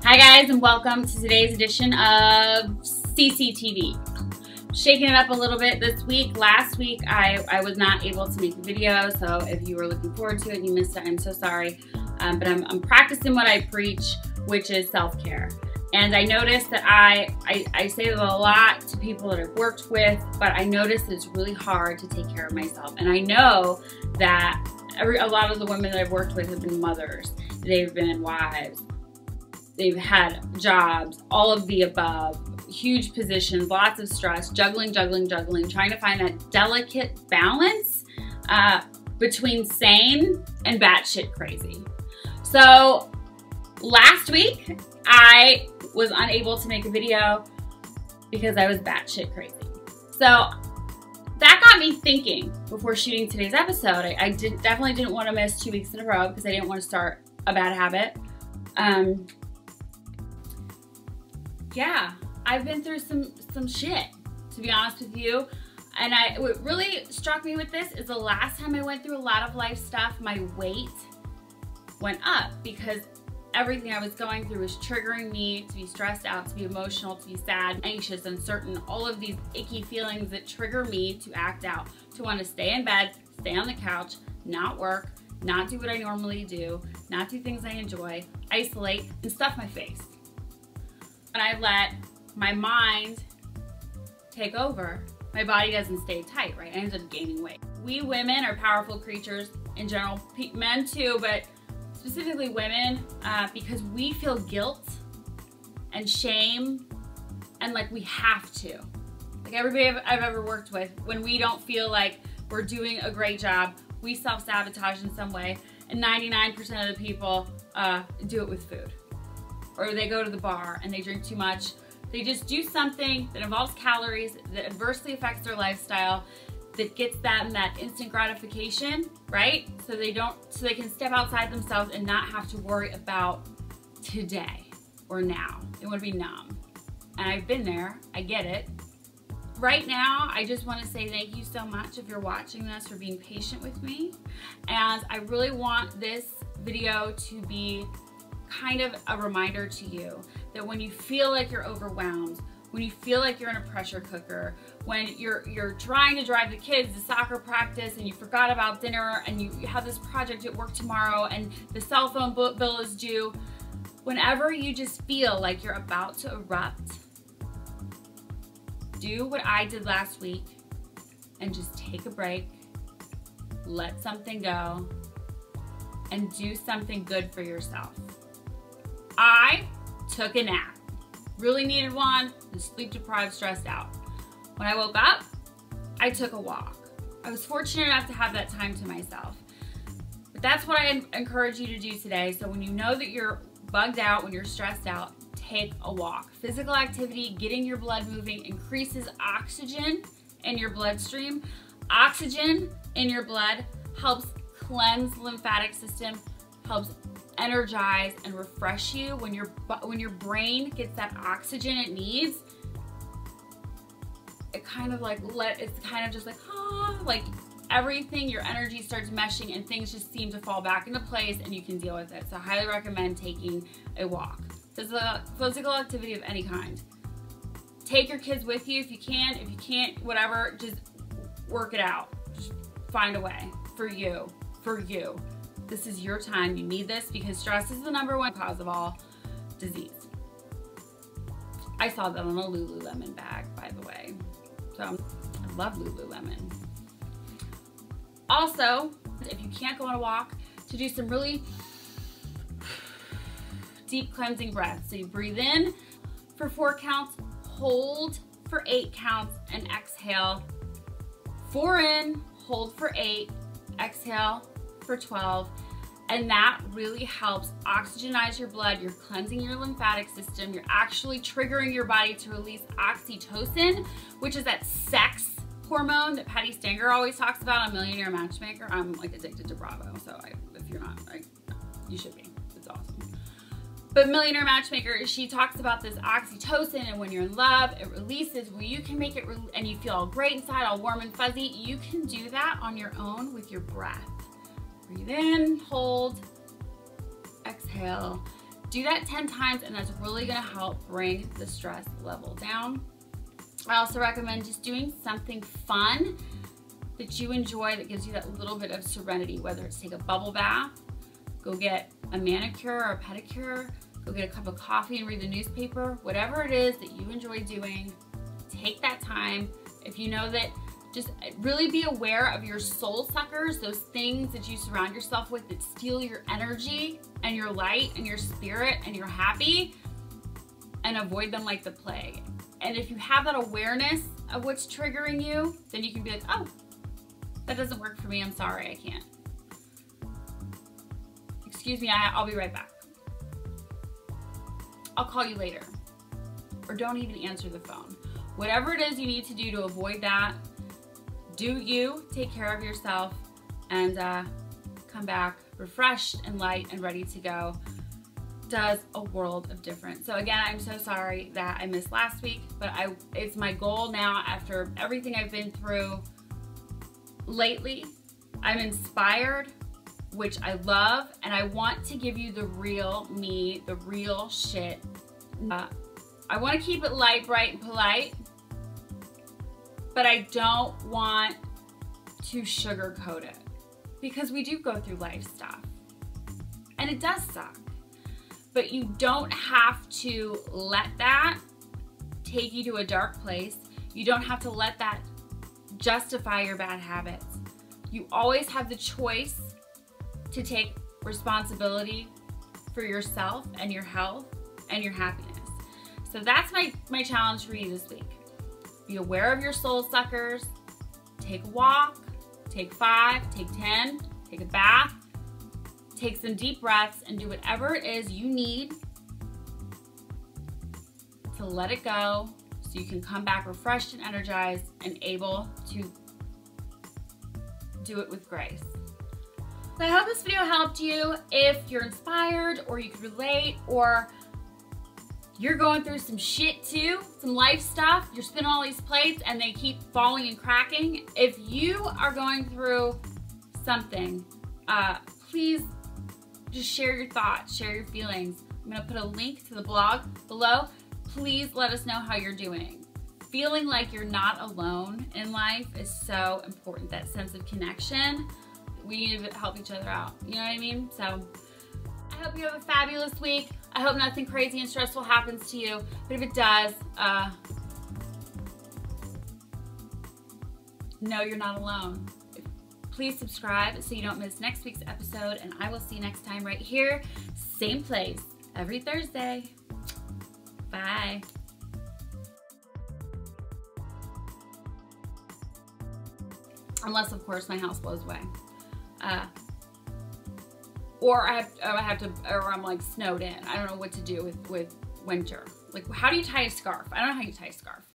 Hi guys, and welcome to today's edition of CCTV. Shaking it up a little bit this week. Last week I was not able to make a video, so if you were looking forward to it and you missed it, I'm so sorry. But I'm practicing what I preach, which is self-care. And I noticed that I say it a lot to people that I've worked with, but I noticed it's really hard to take care of myself. And I know that a lot of the women that I've worked with have been mothers, they've been wives, they've had jobs, all of the above, huge positions, lots of stress, juggling, trying to find that delicate balance between sane and batshit crazy. So last week, I was unable to make a video because I was batshit crazy. So that got me thinking before shooting today's episode. I definitely didn't want to miss 2 weeks in a row because I didn't want to start a bad habit. Yeah, I've been through some shit, to be honest with you. And what really struck me with this is the last time I went through a lot of life stuff, my weight went up because everything I was going through was triggering me to be stressed out, to be emotional, to be sad, anxious, uncertain, all of these icky feelings that trigger me to act out, to want to stay in bed, stay on the couch, not work, not do what I normally do, not do things I enjoy, isolate, and stuff my face. When I let my mind take over, my body doesn't stay tight, right? I end up gaining weight. We women are powerful creatures in general, men too, but specifically women, because we feel guilt and shame and like we have to. Like everybody I've ever worked with, when we don't feel like we're doing a great job, we self-sabotage in some way, and 99% of the people do it with food. Or they go to the bar and they drink too much. They just do something that involves calories, that adversely affects their lifestyle, that gets them that instant gratification, right? So they can step outside themselves and not have to worry about today or now. They want to be numb. And I've been there, I get it. Right now, I just want to say thank you so much if you're watching this, for being patient with me. And I really want this video to be kind of a reminder to you that when you feel like you're overwhelmed, when you feel like you're in a pressure cooker, when you're trying to drive the kids to soccer practice and you forgot about dinner and you have this project at work tomorrow and the cell phone bill is due, whenever you just feel like you're about to erupt, do what I did last week and just take a break, let something go, and do something good for yourself. I took a nap. Really needed one, was sleep deprived, stressed out. When I woke up, I took a walk. I was fortunate enough to have that time to myself. But that's what I encourage you to do today. So when you know that you're bugged out, when you're stressed out, take a walk. Physical activity, getting your blood moving, increases oxygen in your bloodstream. Oxygen in your blood helps cleanse the lymphatic system, helps energize and refresh you. When your brain gets that oxygen it needs, it kind of like it's kind of just like like everything, your energy starts meshing and things just seem to fall back into place and you can deal with it. So I highly recommend taking a walk. Physical activity of any kind. Take your kids with you if you can. If you can't, whatever, just work it out. Just find a way for you. This is your time. You need this because stress is the #1 cause of all disease. I saw that on a Lululemon bag, by the way. So I love Lululemon. Also, if you can't go on a walk, to do some really deep cleansing breaths. So you breathe in for 4 counts, hold for 8 counts, and exhale. 4 in, hold for 8, exhale for 12. And that really helps oxygenize your blood. You're cleansing your lymphatic system. You're actually triggering your body to release oxytocin, which is that sex hormone that Patty Stanger always talks about on Millionaire Matchmaker. I'm like addicted to Bravo, so if you're not, you should be. It's awesome. But Millionaire Matchmaker, she talks about this oxytocin, and when you're in love, it releases where you can make it, and you feel all great inside, all warm and fuzzy. You can do that on your own with your breath. Breathe in, hold, exhale, Do that 10 times, and that's really gonna help bring the stress level down. I also recommend just doing something fun that you enjoy that gives you that little bit of serenity, whether it's take a bubble bath, go get a manicure or a pedicure, go get a cup of coffee and read the newspaper, whatever it is that you enjoy doing, take that time. If you know that, just really be aware of your soul suckers, those things that you surround yourself with that steal your energy and your light and your spirit and your happy, and avoid them like the plague. And if you have that awareness of what's triggering you, then you can be like, oh, that doesn't work for me, I'm sorry, I can't. Excuse me, I'll be right back. I'll call you later. Or don't even answer the phone. Whatever it is you need to do to avoid that, do you, take care of yourself, and come back refreshed and light and ready to go. Does a world of difference. So again, I'm so sorry that I missed last week, but it's my goal now after everything I've been through lately. I'm inspired, which I love, and I want to give you the real me, the real shit. I want to keep it light, bright, and polite, but I don't want to sugarcoat it, because we do go through life stuff, and it does suck. But you don't have to let that take you to a dark place. You don't have to let that justify your bad habits. You always have the choice to take responsibility for yourself and your health and your happiness. So that's my challenge for you this week. Be aware of your soul suckers. Take a walk, take 5, take 10, take a bath, take some deep breaths, and do whatever it is you need to let it go so you can come back refreshed and energized and able to do it with grace. So I hope this video helped you. If you're inspired or you can relate, or you're going through some shit too, some life stuff, you're spinning all these plates and they keep falling and cracking. If you are going through something, please just share your thoughts, share your feelings. I'm gonna put a link to the blog below. Please let us know how you're doing. Feeling like you're not alone in life is so important, that sense of connection. We need to help each other out, you know what I mean? So I hope you have a fabulous week. I hope nothing crazy and stressful happens to you, but if it does, know you're not alone. Please subscribe so you don't miss next week's episode, and I will see you next time right here, same place, every Thursday. Bye. Unless, of course, my house blows away. Or I'm like snowed in. I don't know what to do with winter. Like, how do you tie a scarf? I don't know how you tie a scarf.